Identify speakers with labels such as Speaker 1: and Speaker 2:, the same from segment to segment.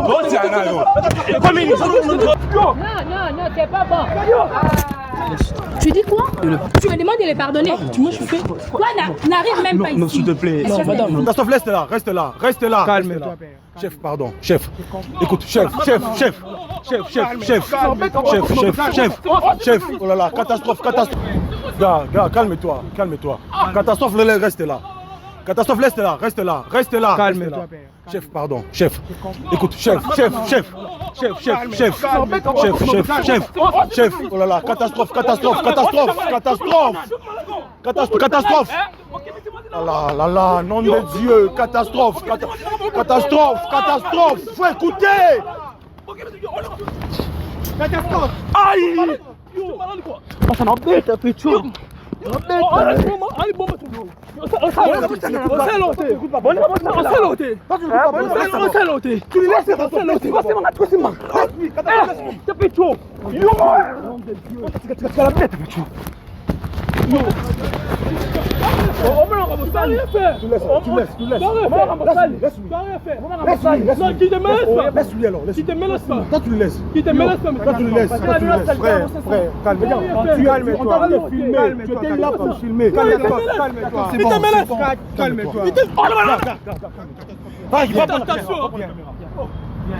Speaker 1: non, c'est pas bon. Tu dis quoi? Tu me demandes de les pardonner. Moi, je fais. Quoi, n'arrive même pas ici.
Speaker 2: Non, s'il te plaît.
Speaker 3: Non, madame. Christophe, reste là, reste là, reste là.
Speaker 2: Calme-toi.
Speaker 3: Chef, pardon, chef. Écoute, chef. Oh là là, catastrophe. Gars, calme-toi. Catastrophe, reste là. Catastrophe, reste là.
Speaker 2: Calme-toi, père.
Speaker 3: Chef, pardon, chef. Écoute, chef. Oh là là, catastrophe. Oh là là, nom de Dieu, catastrophe. Faut écouter.
Speaker 2: Catastrophe. Aïe. Ça m'embête un peu, tu vois.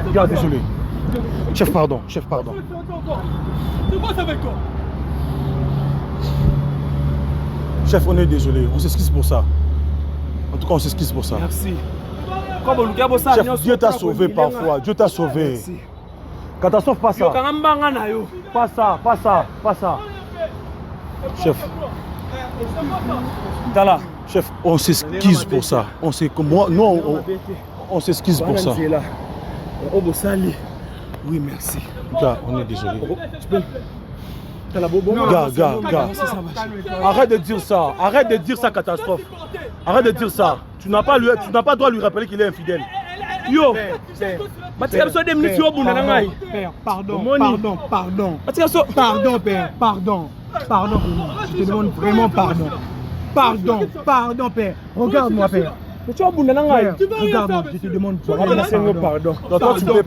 Speaker 3: Regarde, désolé. Chef, pardon.
Speaker 4: C'est quoi ça avec toi?
Speaker 3: Chef, on est désolé. On s'excuse pour ça. En tout cas, on s'excuse pour ça.
Speaker 2: Merci.
Speaker 3: Chef, Dieu t'a sauvé parfois. Dieu t'a sauvé.
Speaker 2: Merci.
Speaker 3: Catastrophe, pas ça. Pas ça. Chef.
Speaker 2: Tala.
Speaker 3: Chef, on s'excuse pour ça. On s'excuse pour ça.
Speaker 2: Oui, merci.
Speaker 3: Gars, on est désolé. Gars. Arrête de dire ça, catastrophe. Arrête de dire ça. Tu n'as pas droit de lui rappeler qu'il est infidèle.
Speaker 2: Yo,
Speaker 3: Père,
Speaker 2: pardon, je te demande vraiment pardon. Pardon, père. Regarde-moi, père. Regarde-moi, je te demande pardon.
Speaker 3: Donc toi, tu ne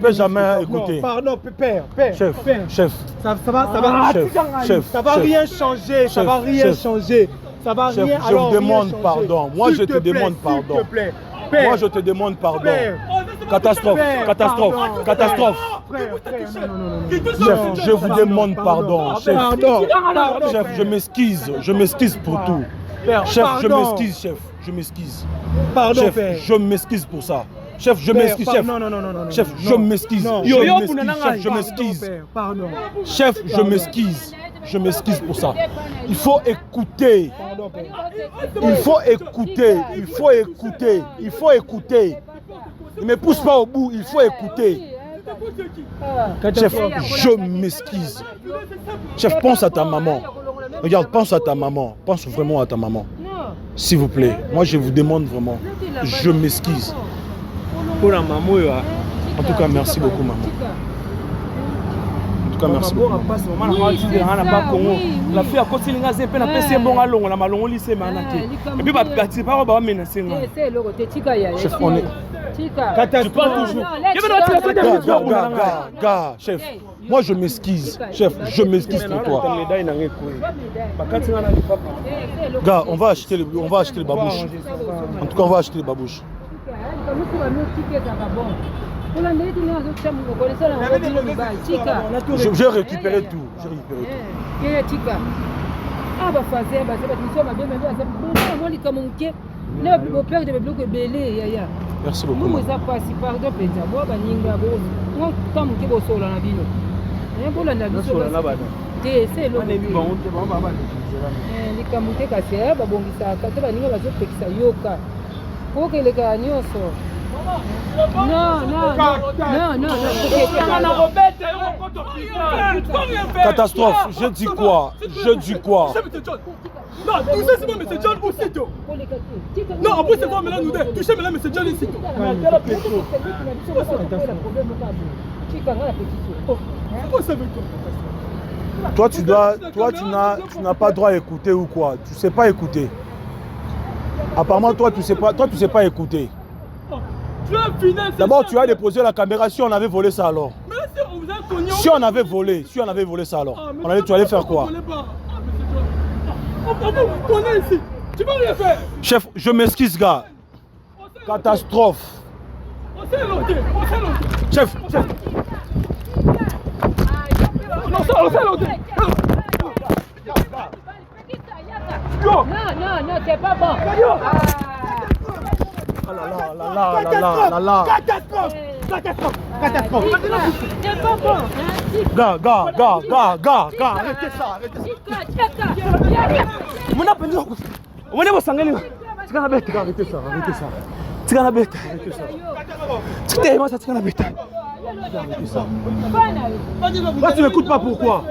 Speaker 3: peux jamais écouter.
Speaker 2: Pardon, père.
Speaker 3: Chef.
Speaker 2: Ça va rien changer. Ça va rien.
Speaker 3: Chef, je vous demande pardon. Moi, je te demande pardon. Moi, je te demande pardon. Catastrophe. Chef, je vous demande pardon. Chef, je m'excuse pour tout. Chef, je m'excuse.
Speaker 2: Pardon,
Speaker 3: Chef,
Speaker 2: père.
Speaker 3: je m'excuse pour ça. Chef, je m'excuse, chef.
Speaker 2: Non.
Speaker 3: Chef, je m'excuse. Je m'excuse.
Speaker 2: Pardon.
Speaker 3: Chef, je m'excuse. Je m'excuse pour ça. Il faut écouter. Il faut écouter. Ne me pousse pas au bout, il faut écouter. Chef, je m'excuse. Chef, pense à ta maman. Regarde, pense à ta maman. Pense vraiment à ta maman. S'il vous plaît, moi je vous demande vraiment. Je m'excuse. En tout cas, merci beaucoup, maman. En tout cas, merci beaucoup.
Speaker 2: La fille a continué à se faire un PC bon à long, la malon lycée et puis bah tu parles pas menacer moi.
Speaker 3: Chef, on est. Tu parles toujours. Gars, chef. Moi je m'excuse. Chef, je m'excuse pour toi. Gars, on va acheter le babouche. En tout cas, on va acheter le babouche. J'ai récupéré tout. Merci beaucoup. Catastrophe, je dis quoi?
Speaker 4: Non, touchez c'est moi, M. John aussitôt. Non, en plus c'est moi maintenant nous deux. Touchez maintenant M. John aussitôt.
Speaker 3: Toi, tu n'as pas droit à écouter ou quoi? Tu sais pas écouter. Apparemment, toi, tu sais pas écouter.
Speaker 4: Tu as fini.
Speaker 3: D'abord, tu as déposé la caméra. Si on avait volé ça alors.
Speaker 4: Mais si on vous a cogné.
Speaker 3: Si on avait volé ça alors. Tu allais faire quoi?
Speaker 4: On vous connaît ici. Tu vas rien faire.
Speaker 3: Chef, je m'excuse, gars. Catastrophe.
Speaker 4: On s'est loqué.
Speaker 3: Chef.
Speaker 4: On s'est loqué.
Speaker 1: Non, c'est pas bon.
Speaker 2: Catastrophe.
Speaker 1: C'est pas bon.
Speaker 3: Gars, arrêtez ça.
Speaker 2: Moi, tu m'écoutes pas, pourquoi?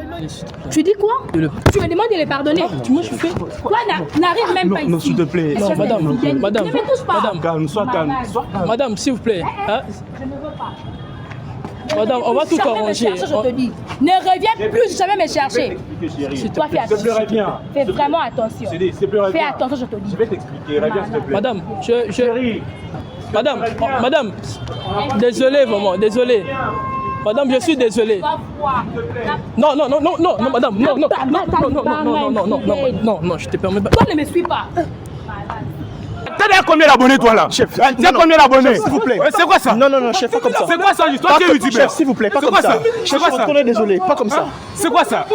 Speaker 1: Tu dis quoi? Tu me demandes de les pardonner. Moi, je fais. Quoi, n'arrive même pas ici.
Speaker 5: Non, s'il te plaît.
Speaker 1: Non,
Speaker 5: madame.
Speaker 1: Ne me touche pas.
Speaker 5: Calme, sois calme. Madame, s'il vous plaît. Hein?
Speaker 1: Je ne veux pas.
Speaker 5: Madame, on va tout arranger.
Speaker 1: Je te dis. Ne reviens plus jamais me chercher. Toi, fais attention. Fais vraiment attention. Fais attention, je te dis.
Speaker 5: Je vais t'expliquer. Reviens, s'il te plaît. Madame, Madame, désolé, vraiment, désolé. Madame, je suis désolé. Non, madame, non, je te permets pas.
Speaker 1: Toi, ne me suis pas.
Speaker 3: T'as combien d'abonnés, toi, là? Chef, t'as combien d'abonnés?
Speaker 2: S'il vous plaît.
Speaker 3: C'est quoi ça?
Speaker 2: Non, chef, pas comme ça.
Speaker 3: C'est quoi ça, l'histoire? Tu es youtubeur.
Speaker 2: Chef, s'il vous plaît, pas comme ça. Chef, on est désolé, pas comme ça.
Speaker 3: C'est quoi ça?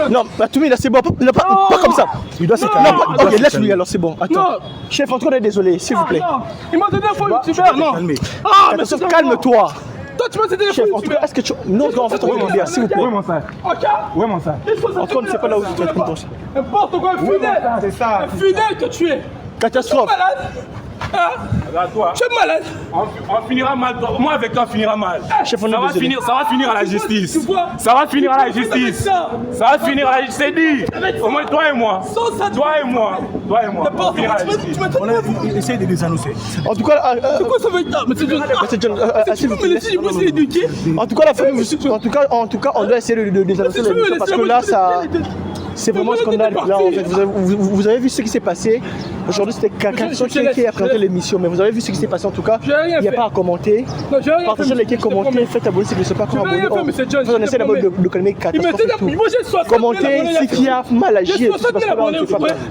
Speaker 2: Non, Toumi, là, c'est bon, pas comme ça. Il doit se calmer. Ok, laisse-lui alors, c'est bon. Attends. Chef, on est désolé, s'il vous plaît.
Speaker 4: Il m'a donné un faux youtubeur, non.
Speaker 2: Ah, mais calme-toi.
Speaker 4: Toi, tu m'as donné un faux
Speaker 2: Chef,
Speaker 4: youtubeur.
Speaker 2: est-ce que tu. Non, en fait, on est bien, s'il vous plaît.
Speaker 3: Ouais, mon frère.
Speaker 4: Ok.
Speaker 3: Ouais, mon frère.
Speaker 2: Antoine, c'est pas là où tu te penses.
Speaker 4: N'importe quoi, un fidèle.
Speaker 3: C'est ça.
Speaker 4: Un fidèle que tu es.
Speaker 2: Catastrophe.
Speaker 4: Malade.
Speaker 3: Regarde-toi.
Speaker 4: Tu es malade.
Speaker 3: On finira mal. Moi, avec toi, on finira mal.
Speaker 2: Chef, on est désolé.
Speaker 3: Ça va finir à la justice.
Speaker 4: Tu vois?
Speaker 3: Ça va finir à la justice. Ça va finir à la justice. C'est dit. Au moins, toi et moi. Toi et moi. On finira à la justice.
Speaker 2: On essaye de les annoncer. En tout cas,
Speaker 4: C'est quoi ça veut dire? Mais c'est John.
Speaker 2: s'il vous
Speaker 4: Mais laissez, moi, c'est éduqué.
Speaker 2: En tout cas, la famille, en tout cas, on doit essayer de désannoncer l'émission parce que là, ça, c'est vraiment un scandale. Là, en fait, vous avez vu ce qui s'est passé. Aujourd'hui, c'était quelqu'un qui a présenté l'émission, mais vous avez vu ce qui s'est passé en tout cas. Il n'y a pas à commenter. Partagez, likez, commentez, faites abonner si vous ne sont pas encore abonnés. On essaie d'abord de calmer catastrophe et tout. Commentez ce qui a mal agi.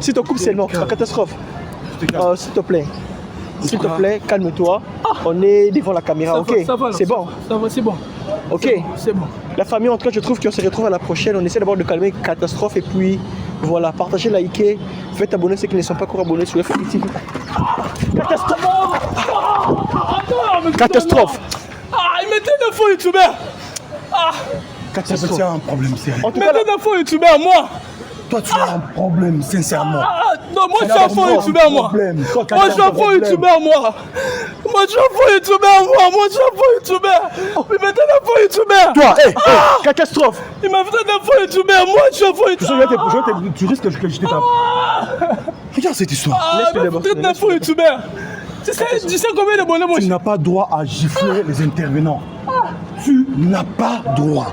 Speaker 2: Si ton couple c'est mort, c'est pas catastrophe. S'il te plaît, calme-toi. On est devant la caméra, ok? C'est bon.
Speaker 4: Ça va, c'est bon.
Speaker 2: Ok.
Speaker 4: C'est bon.
Speaker 2: La famille, en tout cas, je trouve qu'on se retrouve à la prochaine. On essaie d'abord de calmer catastrophe et puis voilà, partagez, likez, faites abonner ceux qui ne sont pas encore abonnés sur FTV. Catastrophe.
Speaker 4: Ah, il mettait un faux youtubeur.
Speaker 3: Catastrophe. C'est un problème sérieux.
Speaker 2: En tout
Speaker 4: Il
Speaker 2: cas,
Speaker 4: mettait un faux youtubeur, moi.
Speaker 3: Toi, tu as un problème, sincèrement.
Speaker 4: Non, moi, je suis un faux youtubeur, moi. Moi, je suis un faux youtubeur, moi. Moi, je suis un faux youtubeur, moi. Je suis un faux youtubeur. Il mettait un faux youtubeur.
Speaker 2: toi, catastrophe.
Speaker 4: Il m'a fait un faux youtubeur. Moi, je suis un faux youtubeur.
Speaker 3: Tu risques que je te tape. Regarde cette histoire.
Speaker 4: Il m'a fait un faux youtubeur. Tu sais combien de bonhommes moi
Speaker 3: Tu n'as pas droit à gifler les intervenants. Tu n'as pas droit.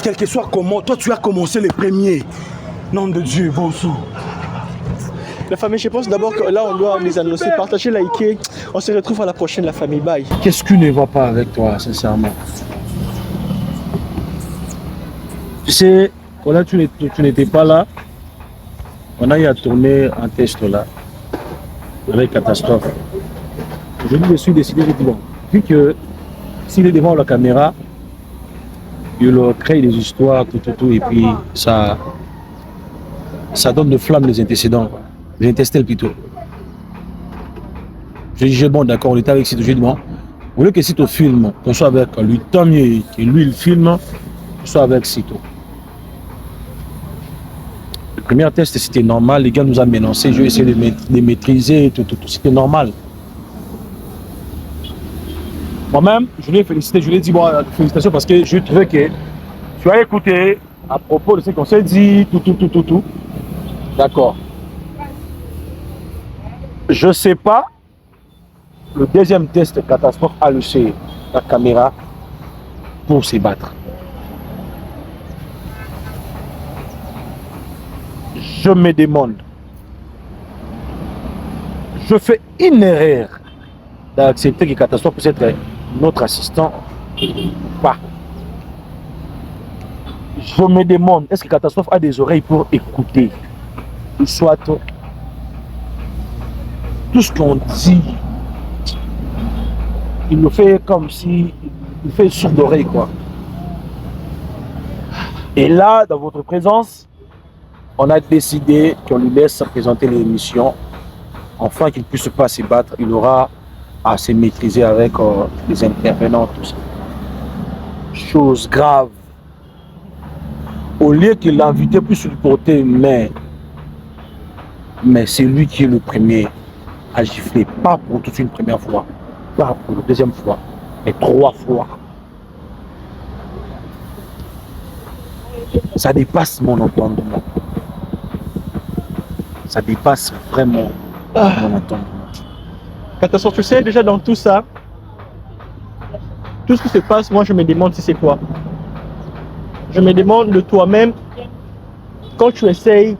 Speaker 3: Quel que soit comment, toi tu as commencé les premiers. Nom de Dieu, bon sou.
Speaker 2: La famille, je pense d'abord que là, on doit les annoncer. Partagez, likez. On se retrouve à la prochaine, la famille. Bye.
Speaker 5: Qu'est-ce qui ne va pas avec toi, sincèrement? Tu sais, quand tu n'étais pas là, on a eu à tourner un test là, avec catastrophe. Aujourd'hui, je suis décidé de dire, bon, vu que s'il est devant la caméra, il leur crée des histoires, tout, et puis ça donne de flammes les antécédents, les intestins plutôt. Je dis, bon, d'accord, on était avec Sito, je dis, bon, au lieu que Sito filme, qu'on soit avec lui, tant mieux que lui il filme, qu'on soit avec Sito. Le premier test, c'était normal, les gars nous ont menacé, je vais essayer de maîtriser, tout, c'était normal. Moi-même, je lui ai félicité, je lui ai dit, bon, félicitations parce que je trouvais que tu as écouté à propos de ce qu'on s'est dit, tout. D'accord. Je ne sais pas, le deuxième test catastrophe a laissé la caméra pour se battre. Je me demande, je fais une erreur d'accepter que Catastrophe puisse être notre assistant ou pas. Je me demande, est-ce que Catastrophe a des oreilles pour écouter? Ou soit tout ce qu'on dit, il le fait comme si il fait sourd d'oreille, quoi. Et là, dans votre présence, on a décidé qu'on lui laisse présenter l'émission, afin qu'il ne puisse pas se battre. Il aura à se maîtriser avec les intervenants, tout ça. Chose grave. Au lieu que l'invité puisse lui porter main, mais c'est lui qui est le premier à gifler, pas pour toute une première fois, pas pour la deuxième fois, mais 3 fois. Ça dépasse mon entendement. Ça dépasse vraiment mon entendement.
Speaker 2: Catastrophe, tu sais, déjà dans tout ça, tout ce qui se passe, moi je me demande si c'est quoi. Je me demande de toi-même, quand tu essayes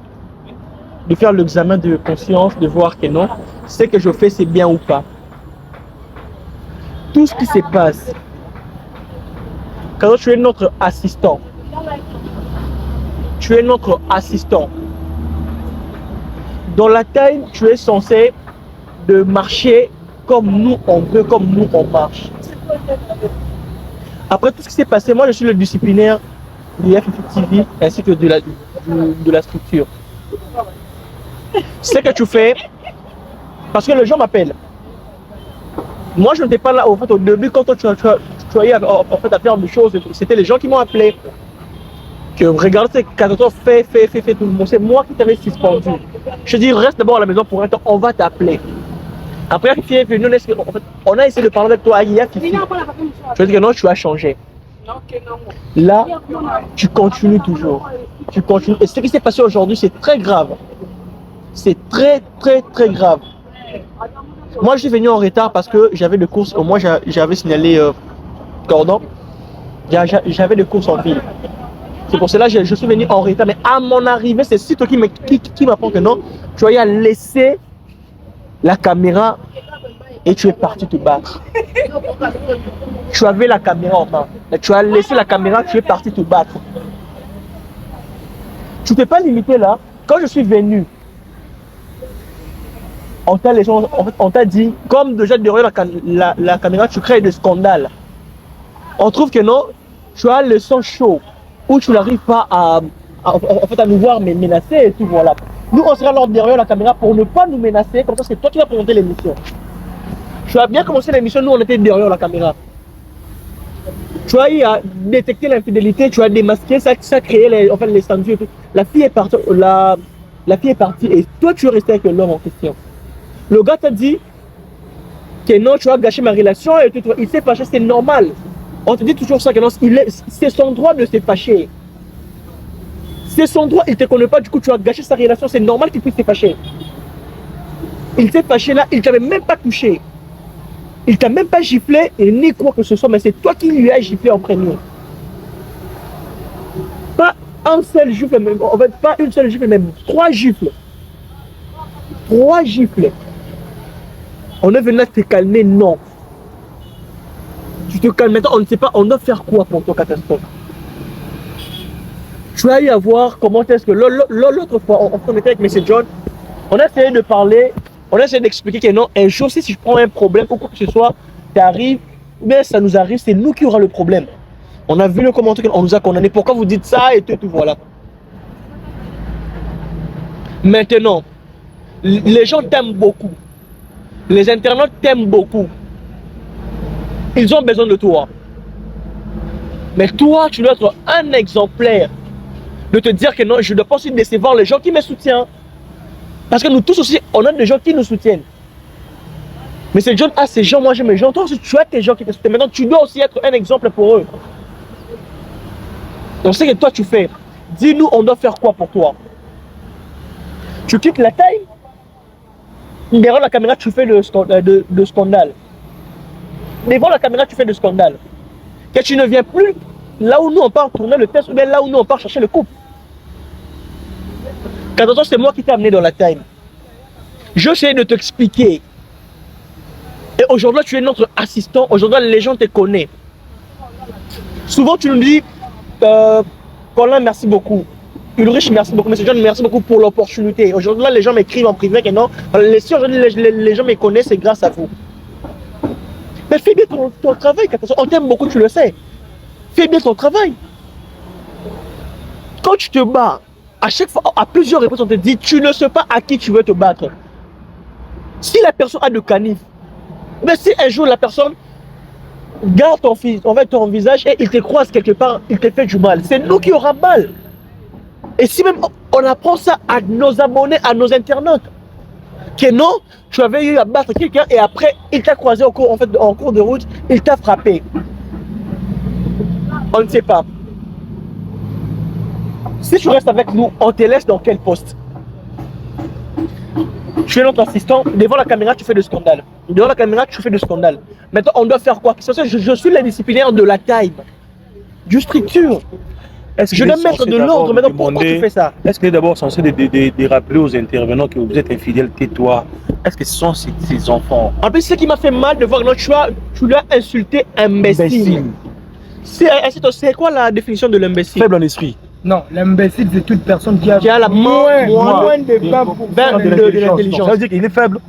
Speaker 2: de faire l'examen de conscience, de voir que non, ce que je fais c'est bien ou pas. Tout ce qui se passe, quand tu es notre assistant, tu es notre assistant. Dans la time, tu es censé de marcher comme nous on veut, comme nous on marche. Après tout ce qui s'est passé, moi je suis le disciplinaire du FFTV ainsi que de la structure. Ce que tu fais, parce que les gens m'appellent. Moi je n'étais pas là en fait, au début quand tu as en fait à faire des choses, c'était les gens qui m'ont appelé. Que regarde ce Catastrophe fait tout le monde. C'est moi qui t'avais suspendu. Je dis reste d'abord à la maison pour un temps, on va t'appeler. Après Fifi est venu, on a essayé de parler avec toi hier Fifi. Je dis que non, tu as changé. Là, tu continues toujours. Tu continues. Et ce qui s'est passé aujourd'hui, c'est très grave. C'est très grave. Moi je suis venu en retard parce que j'avais des courses. Moi j'avais signalé cordon. J'avais des courses en ville. C'est pour cela que je suis venu en retard. Mais à mon arrivée, c'est Sito qui m'apprend que non, tu as laissé la caméra et tu es parti te battre. Tu avais la caméra en main. Tu as laissé la caméra, tu es parti te battre. Tu ne t'es pas limité là. Quand je suis venu, on t'a laissé, en fait, on t'a dit, comme déjà derrière la caméra, tu crées des scandales. On trouve que non, tu as le sang chaud. Où tu n'arrives pas à nous voir mais menacer et tout, voilà. Nous, on sera là derrière la caméra pour ne pas nous menacer, comme ça c'est toi qui vas présenter l'émission. Tu as bien commencé l'émission, nous on était derrière la caméra. Tu as eu à détecter l'infidélité, tu as démasqué, ça a créé les stands et tout. La fille est partie et toi tu es resté avec l'homme en question. Le gars t'a dit que non, tu as gâché ma relation et tout, il s'est fâché, c'est normal. On te dit toujours ça, que non, c'est son droit de se fâcher. C'est son droit, il ne te connaît pas, du coup tu as gâché sa relation, c'est normal qu'il puisse se fâcher. Il s'est fâché là, il ne t'avait même pas touché. Il ne t'a même pas giflé, et ni quoi que ce soit, mais c'est toi qui lui as giflé en premier. Pas un seul gifle, même, en fait pas une seule gifle, même 3 gifles. 3 gifles. On est venu te calmer, non. Tu te calmes maintenant, on ne sait pas, on doit faire quoi pour ton Catastrophe. Tu as eu à voir comment est-ce que l'autre fois, on était avec M. John, on a essayé de parler, on a essayé d'expliquer que non, un jour si je prends un problème ou quoi que ce soit, tu arrives, mais ça nous arrive, c'est nous qui aurons le problème. On a vu le commentaire qu'on nous a condamné, pourquoi vous dites ça et tout, voilà. Maintenant, les gens t'aiment beaucoup, les internautes t'aiment beaucoup. Ils ont besoin de toi. Mais toi, tu dois être un exemplaire de te dire que non, je ne dois pas aussi décevoir les gens qui me soutiennent. Parce que nous tous aussi, on a des gens qui nous soutiennent. Mais ces gens a ces gens, moi j'aime les gens. Toi aussi, tu as tes gens qui te soutiennent. Maintenant, tu dois aussi être un exemple pour eux. Donc, ce que toi tu fais, dis-nous, on doit faire quoi pour toi? Tu quittes la taille. Derrière la caméra, tu fais le scandale. Devant la caméra, tu fais le scandale. Que tu ne viens plus là où nous on part tourner le test ou bien là où nous on part chercher le couple. Catastrophe, c'est moi qui t'ai amené dans la time. J'essaie de t'expliquer Et aujourd'hui, tu es notre assistant. Aujourd'hui, les gens te connaissent. Souvent, tu nous dis, Colin, merci beaucoup. Ulrich, merci beaucoup. Monsieur John, merci beaucoup pour l'opportunité. Aujourd'hui, les gens m'écrivent en privé que non. Si aujourd'hui, les gens me connaissent, c'est grâce à vous. Mais fais bien ton travail. On t'aime beaucoup, tu le sais. Fais bien ton travail. Quand tu te bats, à chaque fois, à plusieurs reprises, on te dit, tu ne sais pas à qui tu veux te battre. Si la personne a de canif, mais si un jour la personne garde ton visage et il te croise quelque part, il te fait du mal, c'est nous qui aurons mal. Et si même on apprend ça à nos abonnés, à nos internautes, que non, tu avais eu à battre quelqu'un et après il t'a croisé en cours de route, il t'a frappé. On ne sait pas. Si tu restes avec nous, on te laisse dans quel poste? Tu es notre assistant, devant la caméra tu fais du scandale. Devant la caméra tu fais du scandale. Maintenant on doit faire quoi? Je suis le disciplinaire de la time, du structure. Je dois mettre de l'ordre. Maintenant pourquoi tu fais ça?
Speaker 5: Est-ce qu'il est d'abord censé de rappeler aux intervenants que vous êtes infidèles, tais-toi? Est-ce que ce sont ces enfants?
Speaker 2: En plus, ce qui m'a fait mal de voir que tu l'as insulté imbécile. C'est quoi la définition de l'imbécile?
Speaker 5: Faible en esprit.
Speaker 6: Non, l'imbécile, c'est toute personne qui a
Speaker 2: la moins
Speaker 6: de 20%
Speaker 2: de l'intelligence.
Speaker 5: Ça veut dire qu'il est faible.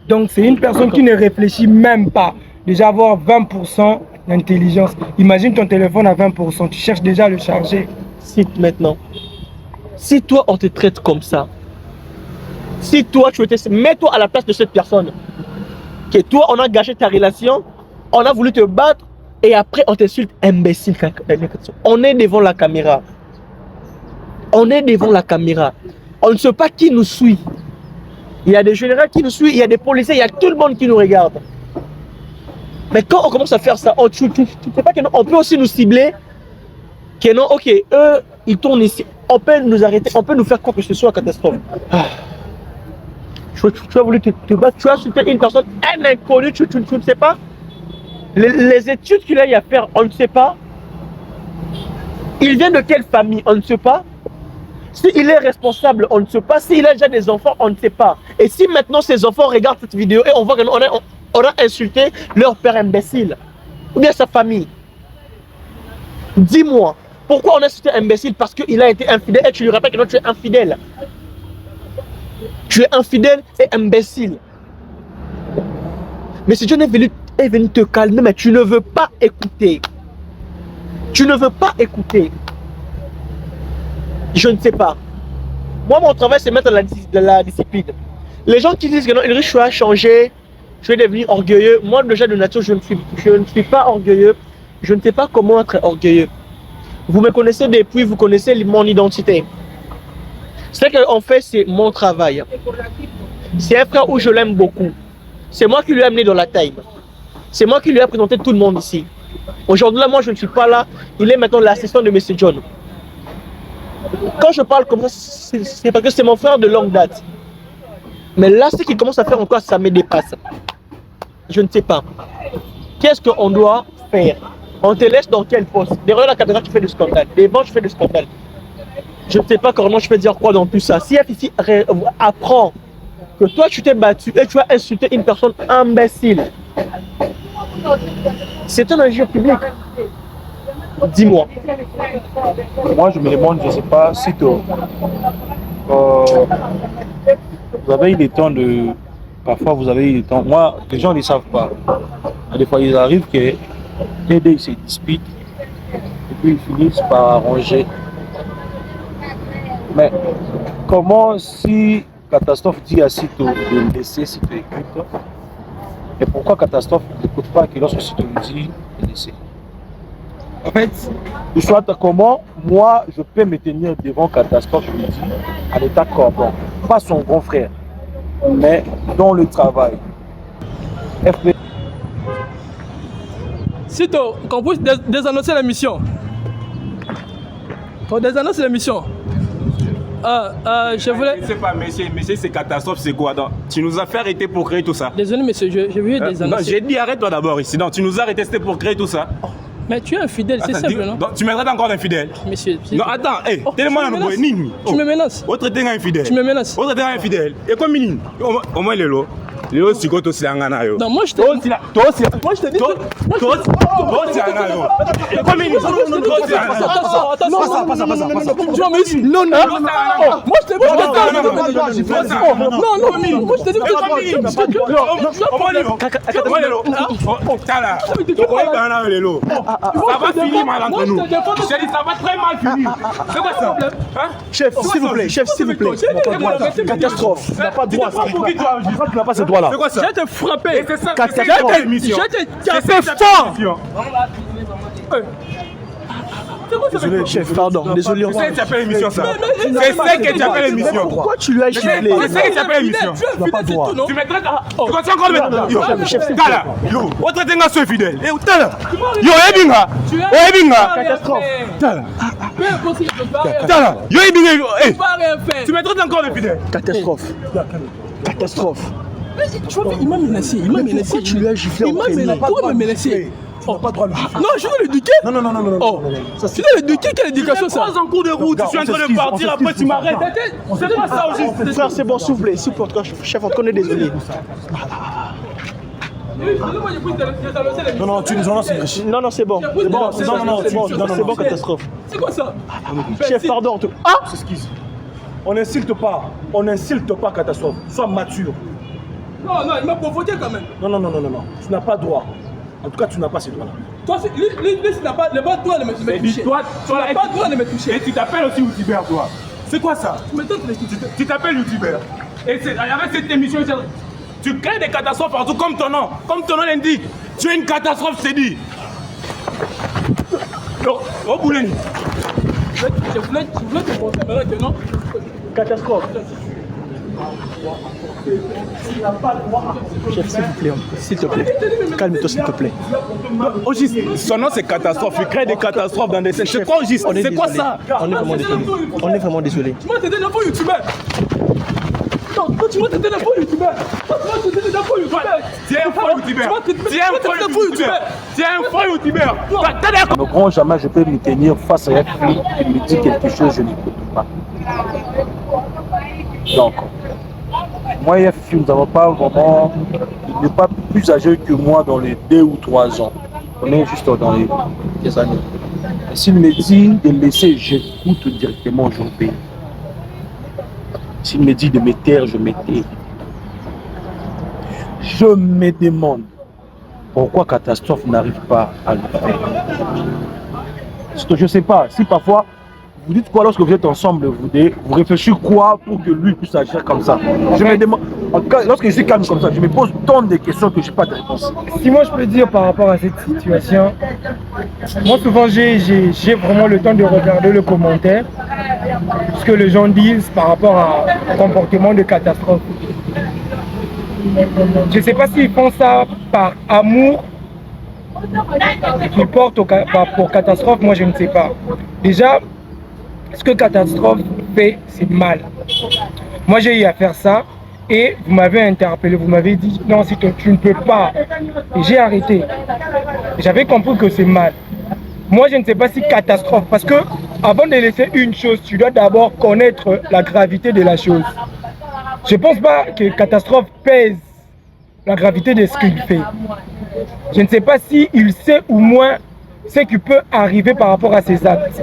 Speaker 6: Donc, c'est une personne qui ne réfléchit même pas. Déjà, avoir 20% d'intelligence. Imagine ton téléphone à 20%, tu cherches déjà à le charger.
Speaker 2: Maintenant, si toi, on te traite comme ça, si toi, mets-toi à la place de cette personne, que toi, on a gâché ta relation, on a voulu te battre, et après, on t'insulte imbécile. On est devant la caméra. On est devant la caméra. On ne sait pas qui nous suit. Il y a des généraux qui nous suivent, il y a des policiers, il y a tout le monde qui nous regarde. Mais quand on commence à faire ça, tu ne sais pas qu'on peut aussi nous cibler. Que non, ok, eux, ils tournent ici. On peut nous arrêter, on peut nous faire quoi que ce soit catastrophe. Tu as voulu te battre, tu as insulté une personne, un inconnu, tu ne sais pas. Les études qu'il a eu à faire, on ne sait pas. Il vient de quelle famille, on ne sait pas. S'il est responsable, on ne sait pas. S'il a déjà des enfants, on ne sait pas. Et si maintenant ces enfants regardent cette vidéo et on voit qu'on a insulté leur père imbécile, ou bien sa famille, dis-moi, pourquoi on a insulté imbécile? Parce qu'il a été infidèle et tu lui rappelles que non, tu es infidèle. Tu es infidèle et imbécile. Mais si Dieu est venu te calmer, mais tu ne veux pas écouter. Tu ne veux pas écouter. Je ne sais pas. Moi, mon travail, c'est mettre la discipline. Les gens qui disent que non, Ulrich a changé, je vais devenir orgueilleux. Moi, déjà de nature, je ne suis pas orgueilleux. Je ne sais pas comment être orgueilleux. Vous me connaissez depuis, vous connaissez mon identité. Ce qu'on fait, c'est mon travail. C'est un frère où je l'aime beaucoup. C'est moi qui lui ai amené dans la time. C'est moi qui lui ai présenté tout le monde ici. Aujourd'hui, là, moi, je ne suis pas là. Il est maintenant l'assistant de M. John. Quand je parle comme ça, c'est parce que c'est mon frère de longue date. Mais là, ce qu'il commence à faire encore, ça me dépasse. Je ne sais pas. Qu'est-ce qu'on doit faire? On te laisse dans quel poste? Derrière la caméra, tu fais du scandale. Devant, tu fais du scandale. Je ne sais pas comment je peux dire quoi dans tout ça. Si FIC apprend que toi, tu t'es battu et tu as insulté une personne imbécile, c'est un injure public. Dis-moi.
Speaker 5: Moi, je me demande, je ne sais pas, si vous avez eu le temps de... Parfois, vous avez eu le temps... Moi, les gens ne savent pas. Des fois, il arrive que les deux se disputent et puis ils finissent par arranger. Mais comment, si Catastrophe dit à Sito de laisser, Sito écoute, et pourquoi Catastrophe n'écoute pas que lorsque Sito lui dit de laisser?
Speaker 6: En fait,
Speaker 5: soit comment moi je peux me tenir devant Catastrophe, je lui dis, à l'état cordon, pas son grand frère, mais dans le travail.
Speaker 4: Sito, qu'on puisse désannoncer la mission. Qu'on désannonce la mission. Je voulais...
Speaker 7: Je sais pas, monsieur, c'est catastrophe, c'est quoi? Donc, tu nous as fait arrêter pour créer tout ça.
Speaker 1: Désolé, monsieur, je veux désannoncer.
Speaker 7: Non, j'ai dit arrête-toi d'abord ici. Non, tu nous as arrêté pour créer tout ça.
Speaker 1: Mais tu es infidèle, c'est simple, non?
Speaker 7: Donc, tu me traites encore d'infidèle?
Speaker 1: Monsieur,
Speaker 7: non, attends, hey, tellement
Speaker 1: tu me menaces.
Speaker 7: Autre dingue infidèle.
Speaker 1: Tu me menaces.
Speaker 7: Autre dingue infidèle. Et comme Minine, au moins il est là. Léo, si tu es un yo.
Speaker 4: Non, moi je te dis. Moi je te dis.
Speaker 7: Ça va finir mal entre nous. Ça va très mal finir. C'est quoi ça?
Speaker 2: Chef, s'il vous plaît, chef, s'il vous plaît. Catastrophe. Tu n'as pas droit.
Speaker 3: Tu n'as pas ce droit-là.
Speaker 7: C'est quoi ça?
Speaker 4: Je vais te frapper.
Speaker 7: C'est ça.
Speaker 2: Catastrophe.
Speaker 4: Je vais te casser fort.
Speaker 2: Désolé, chef, pardon. Désolé.
Speaker 7: C'est ça que tu appelles l'émission, ça. C'est ça que tu appelles l'émission.
Speaker 2: Pourquoi tu lui as giflé?
Speaker 7: C'est ça que tu appelles l'émission.
Speaker 4: Tu n'as pas droit.
Speaker 7: Tu me traites. Tu continues encore de mettre. Yo, Tala. Yo, on traite un gars fidèle. Yo, Tala. Yo, Ebinga. Ebinga.
Speaker 2: Catastrophe.
Speaker 7: Tala.
Speaker 4: Peu importe si je peux pas rien faire.
Speaker 7: Tala. Yo, Ebinga.
Speaker 4: Je peux pas rien faire.
Speaker 7: Tu me traites encore de fidèle.
Speaker 2: Catastrophe. Catastrophe.
Speaker 4: Tu vois, il m'a menacé. Il m'a menacé.
Speaker 2: Pourquoi tu lui as giflé?
Speaker 4: Il m'a menacé. Pourquoi il m'a menacé?
Speaker 3: Tu n'as pas droit de
Speaker 4: Non, je vais l'éduquer.
Speaker 3: Non.
Speaker 4: Oh, tu dois l'éduquer, quelle éducation ça?
Speaker 7: En cours de route, je suis en train de partir, après tu m'arrêtes. C'est pas ça aussi.
Speaker 2: Frère, c'est bon, s'il vous plaît. S'il vous plaît, chef, on est désolé.
Speaker 3: Non, tu nous en lances.
Speaker 2: Non, c'est bon. C'est bon, c'est bon, catastrophe.
Speaker 4: C'est quoi ça?
Speaker 2: Chef, pardon.
Speaker 3: S'excuse. On n'insulte pas catastrophe. Sois mature.
Speaker 4: Non, il m'a provoqué quand même.
Speaker 3: Non. Tu n'as pas droit. En tout cas, tu n'as pas ces droits-là.
Speaker 4: Toi, lui, tu n'as pas le droit de me toucher.
Speaker 7: Toi,
Speaker 4: tu n'as pas le droit de me toucher.
Speaker 7: Et tu t'appelles aussi youtubeur, toi. C'est quoi ça? Tu t'appelles youtubeur. Et avec cette émission, tu crées des catastrophes partout comme ton nom. Comme ton nom l'indique. Tu es une catastrophe, c'est dit. Oh, Boulin.
Speaker 4: Je voulais te montrer que non.
Speaker 2: Catastrophe. Chef, s'il te plaît. Calme-toi, s'il te plaît.
Speaker 7: Son nom c'est catastrophe. Il crée des catastrophes dans des scènes. C'est quoi, Auguste? C'est quoi ça?
Speaker 2: On est vraiment désolé. On est vraiment désolé.
Speaker 4: Tu m'as t'aider d'un faux youtubeur. Non, toi tu m'as t'aider d'un faux youtubeur. Toi tu m'as t'aider d'un faux youtubeur.
Speaker 7: Tu es un faux youtubeur. Tu es un faux youtubeur. Tu es un faux youtubeur.
Speaker 5: Le grand jamais je peux me tenir face à un flic qui me dit quelque chose, je n'écoute pas. Donc, moi et F, nous n'avons pas vraiment, il n'est pas plus âgé que moi dans les 2 ou 3 ans. On est juste dans les années. Et s'il me dit de me laisser, j'écoute directement, je paye. S'il me dit de me taire, je me tais. Je me demande pourquoi Catastrophe n'arrive pas à le faire. Je ne sais pas, si parfois vous dites quoi lorsque vous êtes ensemble, vous réfléchissez quoi pour que lui puisse agir comme ça. Je me demande, en tout cas, lorsque je suis calme comme ça, je me pose tant de questions que je n'ai pas de réponse.
Speaker 6: Si moi je peux dire par rapport à cette situation, moi souvent j'ai vraiment le temps de regarder le commentaire, ce que les gens disent par rapport au comportement de Catastrophe. Je ne sais pas s'ils font ça par amour qu'ils portent pour Catastrophe, moi je ne sais pas. Déjà, ce que Catastrophe fait, c'est mal. Moi j'ai eu à faire ça et vous m'avez interpellé, vous m'avez dit non, si tu ne peux pas. Et j'ai arrêté. J'avais compris que c'est mal. Moi je ne sais pas si Catastrophe, parce que avant de laisser une chose, tu dois d'abord connaître la gravité de la chose. Je ne pense pas que Catastrophe pèse la gravité de ce qu'il fait. Je ne sais pas s'il sait ou moins ce qui peut arriver par rapport à ses actes.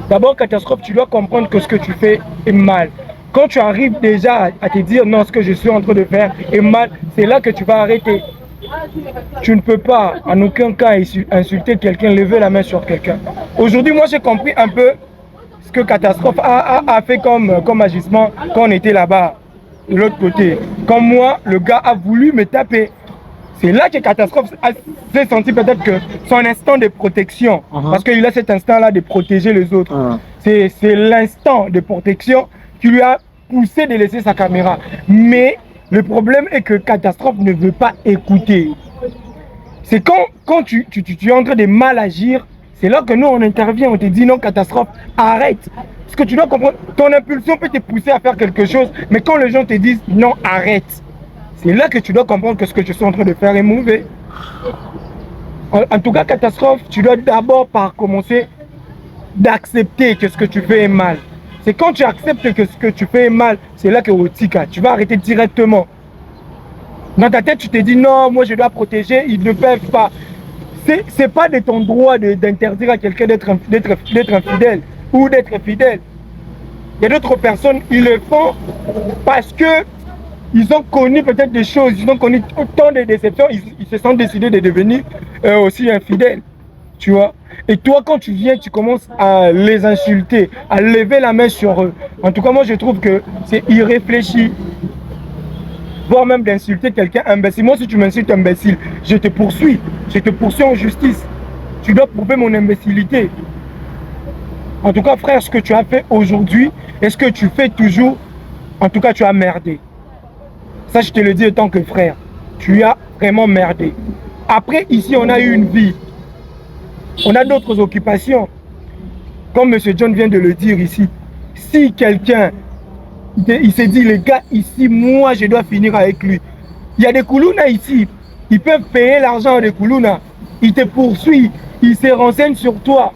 Speaker 6: D'abord, Catastrophe, tu dois comprendre que ce que tu fais est mal. Quand tu arrives déjà à te dire non, ce que je suis en train de faire est mal, c'est là que tu vas arrêter. Tu ne peux pas en aucun cas insulter quelqu'un, lever la main sur quelqu'un. Aujourd'hui, moi j'ai compris un peu ce que Catastrophe a fait comme agissement quand on était là-bas, de l'autre côté. Comme moi, le gars a voulu me taper. C'est là que Catastrophe s'est senti peut-être que son instinct de protection, parce qu'il a cet instinct-là de protéger les autres. C'est l'instinct de protection qui lui a poussé de laisser sa caméra. Mais le problème est que Catastrophe ne veut pas écouter. C'est quand tu es en train de mal agir, c'est là que nous on intervient, on te dit non Catastrophe, arrête. Parce que tu dois comprendre, ton impulsion peut te pousser à faire quelque chose, mais quand les gens te disent non, arrête. C'est là que tu dois comprendre que ce que je suis en train de faire est mauvais. En tout cas, Catastrophe, tu dois d'abord commencer d'accepter que ce que tu fais est mal. C'est quand tu acceptes que ce que tu fais est mal, c'est là que tu vas arrêter directement. Dans ta tête, tu te dis non, moi je dois protéger, ils ne peuvent pas. C'est pas de ton droit d'interdire à quelqu'un d'être infidèle ou d'être fidèle. Il y a d'autres personnes, ils le font parce que ils ont connu peut-être des choses, ils ont connu autant de déceptions, ils se sont décidés de devenir aussi infidèles. Tu vois? Et toi, quand tu viens, tu commences à les insulter, à lever la main sur eux. En tout cas, moi, je trouve que c'est irréfléchi. Voire même d'insulter quelqu'un imbécile. Moi, si tu m'insultes imbécile, je te poursuis. Je te poursuis en justice. Tu dois prouver mon imbécilité. En tout cas, frère, ce que tu as fait aujourd'hui, est-ce que tu fais toujours? En tout cas, tu as merdé. Ça, je te le dis en tant que frère. Tu as vraiment merdé. Après, ici, on a eu une vie. On a d'autres occupations. Comme M. John vient de le dire ici. Si quelqu'un, il s'est dit, les gars, ici, moi, je dois finir avec lui. Il y a des Koulouna ici. Ils peuvent payer l'argent des Koulouna. Ils te poursuivent. Ils se renseignent sur toi.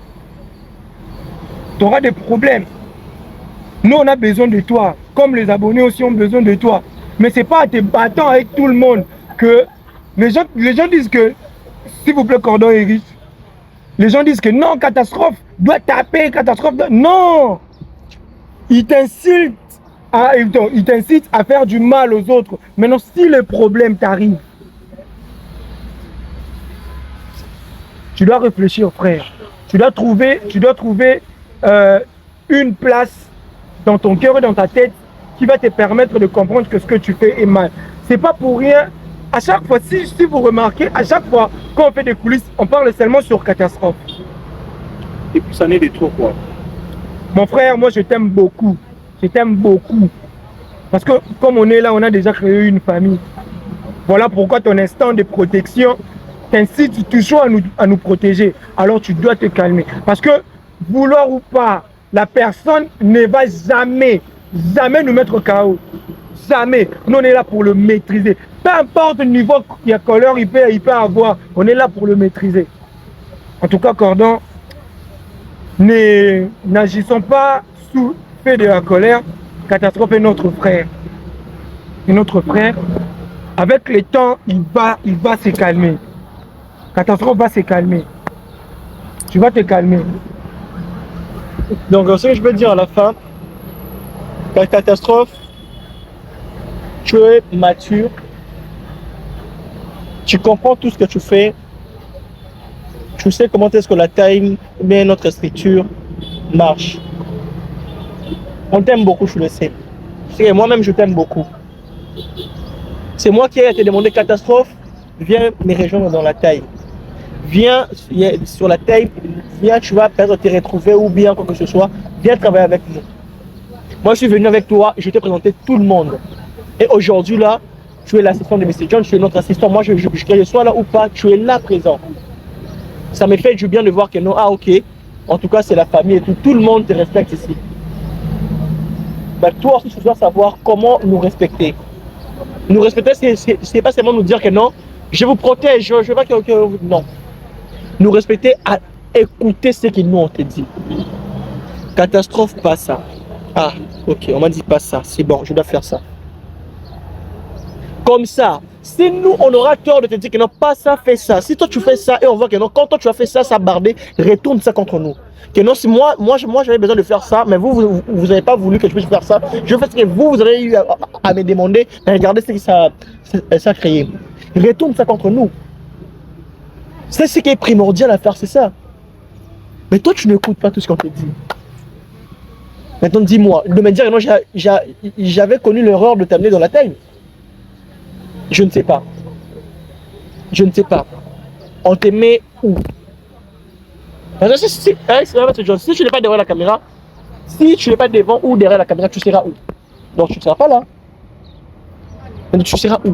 Speaker 6: Tu auras des problèmes. Nous, on a besoin de toi. Comme les abonnés aussi ont besoin de toi. Mais ce n'est pas en te battant avec tout le monde que les gens disent que, s'il vous plaît, Cordon Eric, les gens disent que non, Catastrophe doit taper, Catastrophe doit... Non! Ils t'incitent à faire du mal aux autres. Maintenant, si le problème t'arrive, tu dois réfléchir, frère. Tu dois trouver une place dans ton cœur et dans ta tête qui va te permettre de comprendre que ce que tu fais est mal. C'est pas pour rien. À chaque fois, si vous remarquez, à chaque fois quand on fait des coulisses, on parle seulement sur Catastrophe.
Speaker 5: Et puis ça n'est de trop quoi.
Speaker 6: Mon frère, moi je t'aime beaucoup. Je t'aime beaucoup. Parce que comme on est là, on a déjà créé une famille. Voilà pourquoi ton instinct de protection t'incite toujours à nous protéger. Alors tu dois te calmer. Parce que, vouloir ou pas, la personne ne va jamais nous mettre KO. Jamais. Nous, on est là pour le maîtriser. Peu importe le niveau qu'il y a couleur, il peut avoir. On est là pour le maîtriser. En tout cas, Cordon, n'agissons pas sous fait de la colère. Catastrophe est notre frère. Et notre frère, avec le temps, il va se calmer. Catastrophe va se calmer. Tu vas te calmer.
Speaker 2: Donc, ce que je veux dire à la fin, Catastrophe, tu es mature, tu comprends tout ce que tu fais, tu sais comment est-ce que la time, mais notre structure marche. On t'aime beaucoup, je le sais. Et moi-même, je t'aime beaucoup. C'est moi qui ai été demandé Catastrophe, viens me rejoindre dans la taille. Viens sur la taille, viens, tu vas peut-être te retrouver ou bien quoi que ce soit, viens travailler avec nous. Moi, je suis venu avec toi, je t'ai présenté tout le monde. Et aujourd'hui, là, tu es l'assistant de M. John, tu es notre assistant. Moi, que je sois là ou pas, tu es là présent. Ça me fait du bien de voir que non, ah ok, en tout cas, c'est la famille et tout. Tout le monde te respecte ici. Ben, toi aussi, tu dois savoir comment nous respecter. Nous respecter, c'est pas seulement nous dire que non, je vous protège, je veux pas que... Non. Nous respecter à écouter ce qu'ils nous ont dit. Catastrophe, pas ça. Ah, ok, on m'a dit pas ça. C'est bon, je dois faire ça. Comme ça, si nous, on aura tort de te dire que non, pas ça, fais ça. Si toi, tu fais ça et on voit que non, quand toi, tu as fait ça, ça bardé, retourne ça contre nous. Que non, si moi j'avais besoin de faire ça, mais vous n'avez pas voulu que je puisse faire ça. Je fais ce que vous avez eu à me demander, mais regardez ce que ça a créé. Retourne ça contre nous. C'est ce qui est primordial à faire, c'est ça. Mais toi, tu n'écoutes pas tout ce qu'on te dit. Maintenant, dis-moi, de me dire que non, j'avais connu l'erreur de t'amener dans la taille. Je ne sais pas. Je ne sais pas. On te met où? Si tu n'es pas derrière la caméra, si tu n'es pas devant ou derrière la caméra, tu seras où? Donc tu ne seras pas là. Mais tu seras où?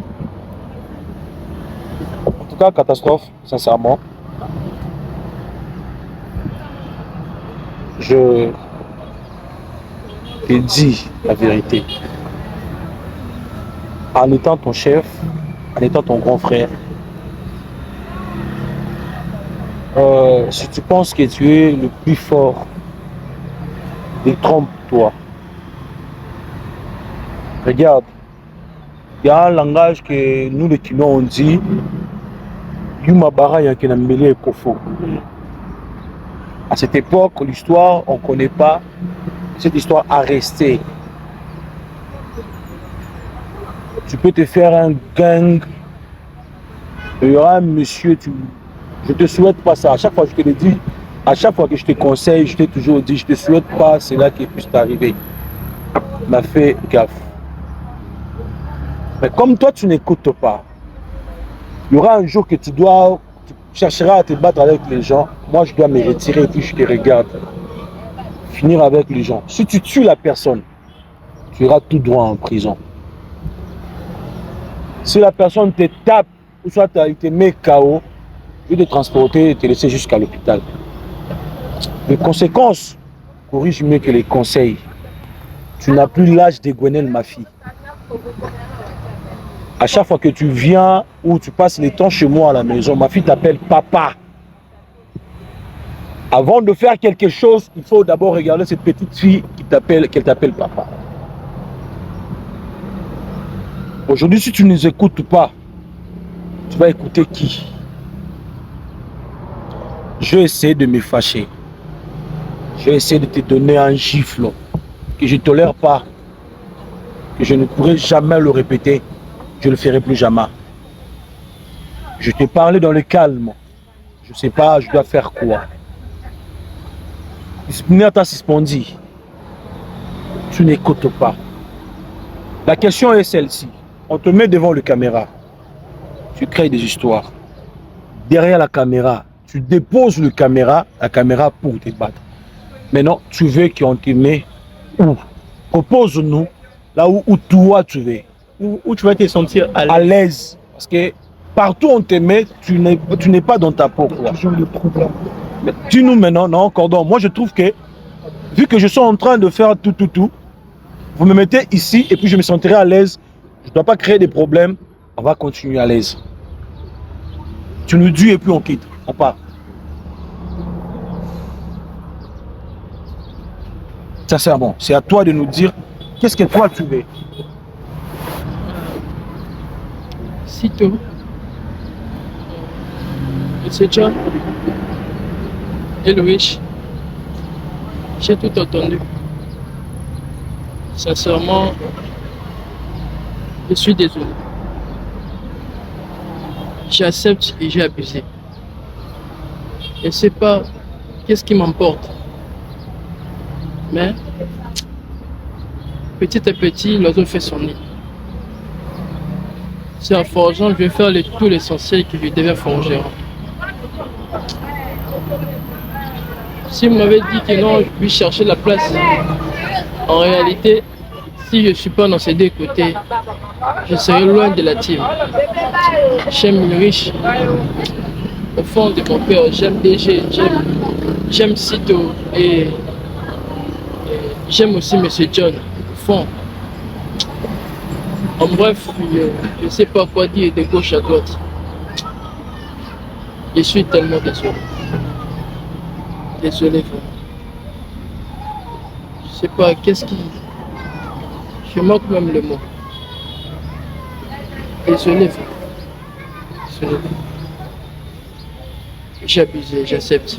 Speaker 5: En tout cas, Catastrophe, sincèrement, je te dis la vérité. En étant ton chef, en étant ton grand frère, si tu penses que tu es le plus fort, détrompe-toi. Regarde,
Speaker 3: Il y a un langage que nous les Kinois on dit Yuma Bara Yankenambeli et Kofo. À cette époque, l'histoire, on ne connaît pas. Cette histoire a resté. Tu peux te faire un gang. Il y aura un monsieur, je te souhaite pas ça. À chaque fois, je te le dis, à chaque fois que je te conseille, je t'ai toujours dit, je te souhaite pas cela qui puisse t'arriver. M'a fait gaffe. Mais comme toi, tu n'écoutes pas, il y aura un jour que tu chercheras à te battre avec les gens. Moi, je dois me retirer et puis je te regarde. Finir avec les gens. Si tu tues la personne, tu iras tout droit en prison. Si la personne te tape, ou soit il te met KO, je vais te transporter et te laisser jusqu'à l'hôpital. Les conséquences corrigent mieux que les conseils. Tu n'as plus l'âge de Gwenel, ma fille. À chaque fois que tu viens ou tu passes les temps chez moi à la maison, ma fille t'appelle papa. Avant de faire quelque chose, il faut d'abord regarder cette petite fille qu'elle t'appelle papa. Aujourd'hui, si tu ne nous écoutes pas, tu vas écouter qui? Je vais essayer de me fâcher. Je vais essayer de te donner un gifle que je ne tolère pas, que je ne pourrai jamais le répéter. Je ne le ferai plus jamais. Je t'ai parlé dans le calme. Je ne sais pas, je dois faire quoi. Disciplinaire t'a suspendu. Tu n'écoutes pas. La question est celle-ci. On te met devant la caméra. Tu crées des histoires. Derrière la caméra, tu déposes la caméra pour te battre. Maintenant, tu veux qu'on te met où? Propose-nous là où toi tu veux.
Speaker 2: Où tu vas te sentir
Speaker 3: à l'aise. Parce que partout où on te met, tu n'es pas dans ta peau. Dis-nous maintenant, non, Cordon. Moi, je trouve que, vu que je suis en train de faire tout, vous me mettez ici et puis je me sentirai à l'aise. Je ne dois pas créer des problèmes. On va continuer à l'aise. Tu nous dis et puis on quitte. On part. Ça, c'est bon. C'est à toi de nous dire qu'est-ce que toi tu veux.
Speaker 6: Sitôt, Monsieur John et Louis, j'ai tout entendu. Sincèrement, je suis désolé. J'accepte et j'ai abusé. Je ne sais pas qu'est-ce qui m'emporte. Mais, petit à petit, l'oiseau fait son nid. C'est en forgeant, je vais faire tout l'essentiel que je devais forger. Si vous m'avez dit que non, je puis chercher la place, en réalité, si je ne suis pas dans ces deux côtés, je serai loin de la team. J'aime le riche. Au fond de mon cœur, j'aime DG, j'aime Sito et j'aime aussi Monsieur John. Au fond. En bref, je ne sais pas quoi dire de gauche à droite. Je suis tellement désolé. Désolé vraiment. Je ne sais pas qu'est-ce qui... Je manque même le mot. Désolé vraiment. Désolé. J'ai abusé, j'accepte.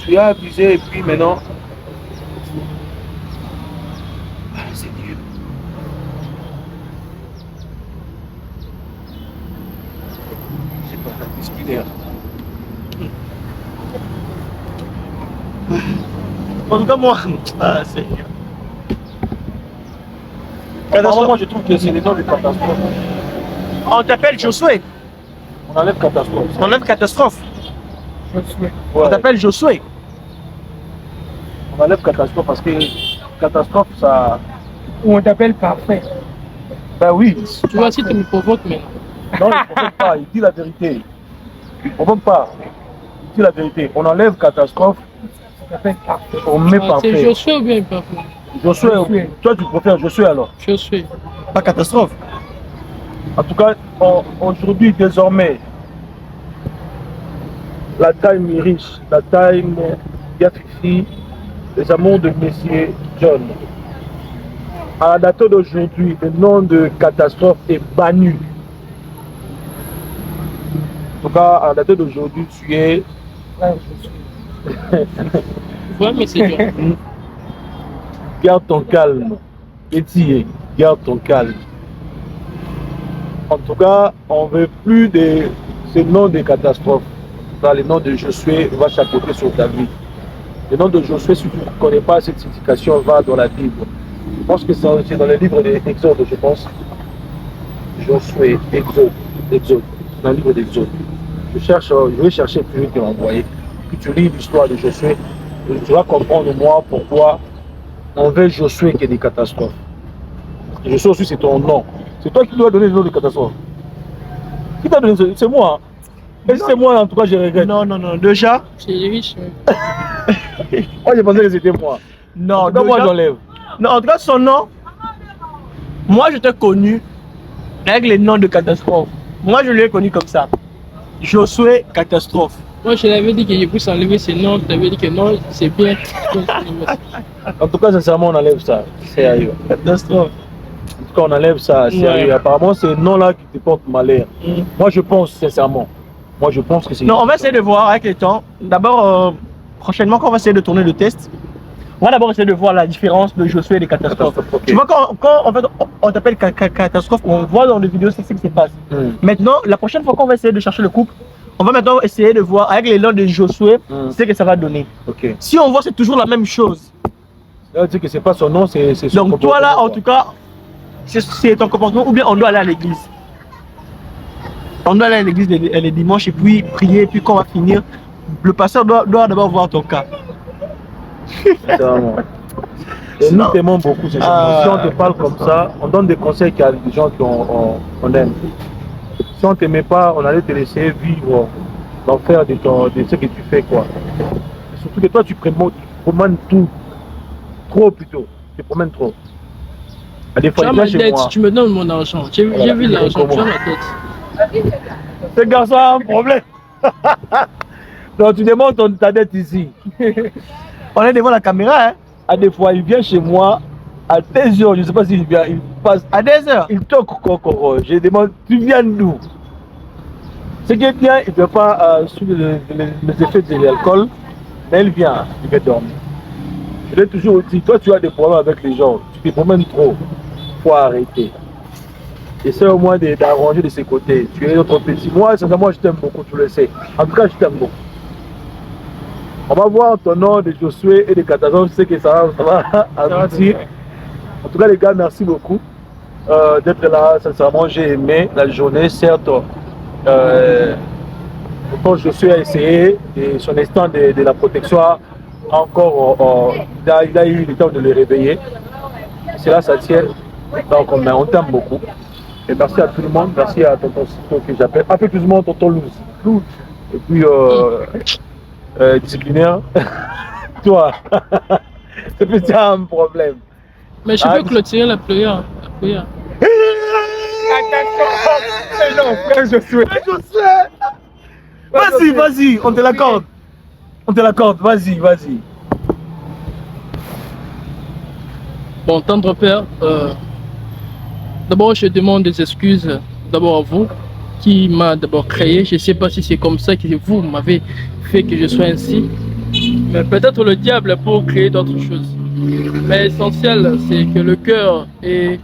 Speaker 3: Tu as abusé et puis maintenant...
Speaker 2: En tout cas, moi, c'est...
Speaker 3: Moi, je trouve que c'est les noms de catastrophe.
Speaker 2: On t'appelle Josué.
Speaker 3: On enlève catastrophe.
Speaker 2: On enlève catastrophe.
Speaker 6: Josué.
Speaker 2: Ouais. On t'appelle Josué.
Speaker 3: On enlève catastrophe parce que catastrophe, ça...
Speaker 6: Ou on t'appelle parfait.
Speaker 3: Ben oui.
Speaker 6: Tu vois, si tu me provoques maintenant.
Speaker 3: Non, il ne provoque pas, il dit la vérité. Il ne provoque pas. Il dit la vérité. On enlève catastrophe. On met parfait.
Speaker 6: C'est Josué ou bien parfait?
Speaker 3: Josué. Toi, tu préfères Josué alors?
Speaker 6: Josué.
Speaker 2: Pas catastrophe.
Speaker 3: En tout cas, aujourd'hui, désormais, la time riche, la time Yafifi, les amours de Monsieur John.
Speaker 5: À la date d'aujourd'hui, le nom de catastrophe est banni. En tout cas, à la date d'aujourd'hui, tu es...
Speaker 1: Ouais, mais c'est dur.
Speaker 5: Garde ton calme. Étier, garde ton calme. En tout cas, on ne veut plus de ce nom de catastrophe. Dans le nom de Josué va chapeauter sur ta vie. Le nom de Josué, si tu ne connais pas cette signification, va dans la Bible. Je pense que c'est dans le livre d'Exode, je pense. Josué, Exode, dans le livre d'Exode. Je vais chercher plus vite que l'envoyer. Puis tu lis l'histoire de Josué, et tu vas comprendre moi pourquoi on veut Josué qui est des catastrophes. Josué aussi c'est ton nom. C'est toi qui dois donner le nom de catastrophe. Qui t'a donné ce nom? C'est moi. Hein? Et c'est moi en tout cas je regrette.
Speaker 2: Non, déjà.
Speaker 1: C'est riche.
Speaker 5: Moi je pensais que c'était moi.
Speaker 2: Non,
Speaker 5: Donc moi j'enlève.
Speaker 2: Non, en tout cas, son nom, moi je t'ai connu avec le nom de catastrophe. Moi je l'ai connu comme ça. Josué Catastrophe.
Speaker 1: Moi, je l'avais dit que je puisse enlever ce nom. Tu avais dit que non, c'est bien.
Speaker 5: En tout cas, sincèrement, on enlève ça. Sérieux.
Speaker 2: Catastrophe.
Speaker 5: En tout cas, on enlève ça. Sérieux.
Speaker 2: Ouais.
Speaker 5: Apparemment, c'est le nom là qui te porte malheur. Moi, je pense sincèrement. Moi, je pense que c'est.
Speaker 2: Non, on va essayer de voir avec le temps. D'abord, prochainement, quand on va essayer de tourner le test, on va d'abord essayer de voir la différence de Josué et des catastrophes.
Speaker 5: Ok.
Speaker 2: Tu vois, quand en fait, on t'appelle catastrophe, on voit dans les vidéos c'est ce qui se passe. Maintenant, la prochaine fois qu'on va essayer de chercher le couple, on va maintenant essayer de voir avec les noms de Josué ce que ça va donner.
Speaker 5: Ok.
Speaker 2: Si on voit c'est toujours la même chose.
Speaker 5: Ça veut dire que c'est pas son nom, c'est son
Speaker 2: Donc toi là,
Speaker 5: comportement,
Speaker 2: en tout cas, c'est ton comportement ou bien on doit aller à l'église. On doit aller à l'église les dimanches et puis prier, puis quand on va finir, le pasteur doit d'abord voir ton cas.
Speaker 5: Sincèrement. Et nous t'aimons beaucoup. Si on te parle comme ça, on donne des conseils à des gens qu'on aime. Si on ne t'aimait pas, on allait te laisser vivre l'enfer de ce que tu fais, quoi. Et surtout que toi, tu promènes tout. Trop plutôt. Tu promènes trop. À des fois,
Speaker 1: Tu as
Speaker 5: il
Speaker 1: ma
Speaker 5: vient chez
Speaker 1: dette,
Speaker 5: moi.
Speaker 1: tu me donnes mon argent. J'ai vu l'argent, tu as ma dette.
Speaker 5: Ce garçon a un problème. Donc tu demandes ta dette ici.
Speaker 2: On est devant la caméra, hein.
Speaker 5: À des fois, il vient chez moi à 2 heures, je ne sais pas s'il vient, il passe
Speaker 2: À 2 heures.
Speaker 5: il toque encore. Je demande, tu viens d'où? Ce qui est bien, il ne peut pas suivre les effets de l'alcool, mais il vient dormir. Je l'ai toujours dit, toi tu as des problèmes avec les gens, tu te promènes trop, il faut arrêter. Essaie au moins d'arranger de ses côtés. Tu es notre petit. Moi, sincèrement, je t'aime beaucoup, tu le sais. En tout cas, je t'aime beaucoup. On va voir ton nom de Josué et de catastrophe, je sais que ça va aboutir. En tout cas, les gars, merci beaucoup d'être là. Sincèrement, j'ai aimé la journée. Certes, quand Josué a essayé, et son instant de la protection encore, il a eu le temps de le réveiller. C'est là, ça tient. Donc, on t'aime beaucoup. Et merci à tout le monde. Merci à tonton Sito que j'appelle. Affectueusement, tonton Louz. Et puis, disciplinaire. Toi, c'est peut-être un problème.
Speaker 1: Mais je peux clôturer la prière.
Speaker 2: Non, frère Josué. Vas-y, on te l'accorde.
Speaker 5: On te l'accorde, vas-y.
Speaker 1: Bon, tendre père, d'abord je demande des excuses d'abord à vous qui m'a d'abord créé. Je ne sais pas si c'est comme ça que vous m'avez fait que je sois ainsi. Mais peut-être le diable pour créer d'autres choses. Mais l'essentiel, c'est que le cœur est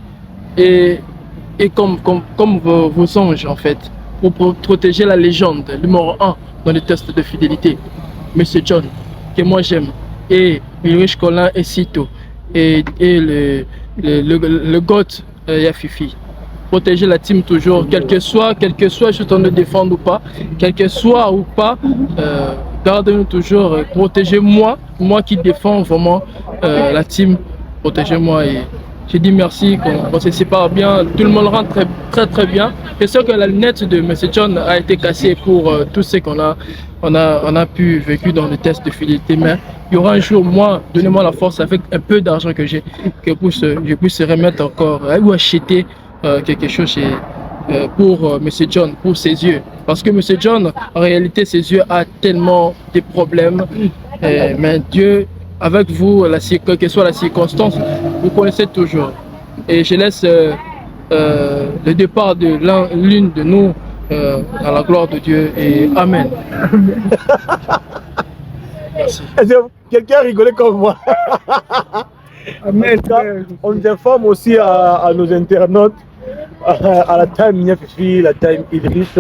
Speaker 1: comme vos anges en fait, pour protéger la légende, numéro 1 dans les tests de fidélité. Monsieur John, que moi j'aime, et Ulrich Collin et Sito, et le GOAT Yafifi. Protéger la team toujours, quel que soit, je t'en défendre ou pas, quel que soit ou pas, gardez-nous toujours, protégez-moi, moi qui défends vraiment la team, protégez-moi et je dis merci, qu'on se sépare bien, tout le monde rentre très bien. C'est sûr que la lunette de M. John a été cassée pour tout ce qu'on a pu vécu dans le test de fidélité, mais il y aura un jour, moi, donnez-moi la force avec un peu d'argent que j'ai, que je puisse remettre encore ou acheter quelque chose pour M. John, pour ses yeux. Parce que M. John, en réalité, ses yeux a tellement de problèmes, mais Dieu, avec vous, quelle que soit la circonstance, vous connaissez toujours. Et je laisse le départ de l'une de nous dans la gloire de Dieu. Et Amen. Merci.
Speaker 3: Quelqu'un a rigolé comme moi.
Speaker 6: Amen.
Speaker 3: On informe aussi à nos internautes, à la time Niafifi, la time Idriss,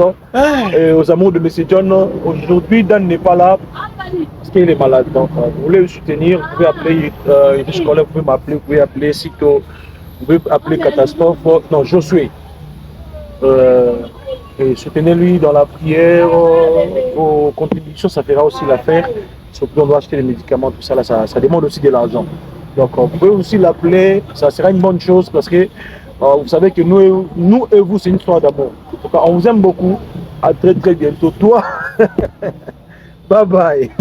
Speaker 3: et aux amours de M. John. Aujourd'hui, Dan n'est pas là parce qu'il est malade. Donc, vous voulez le soutenir, vous pouvez appeler Idriss Collet, vous pouvez m'appeler, vous pouvez appeler Sito, vous pouvez appeler Catastrophe, non, Josué. Et soutenez-lui dans la prière, vos contributions, ça fera aussi l'affaire. Surtout, on doit acheter les médicaments, tout ça, là, ça demande aussi de l'argent. Donc, vous pouvez aussi l'appeler, ça sera une bonne chose parce que vous savez que nous et vous, c'est une histoire d'amour. En tout cas, on vous aime beaucoup. À très très bientôt. Toi, bye bye.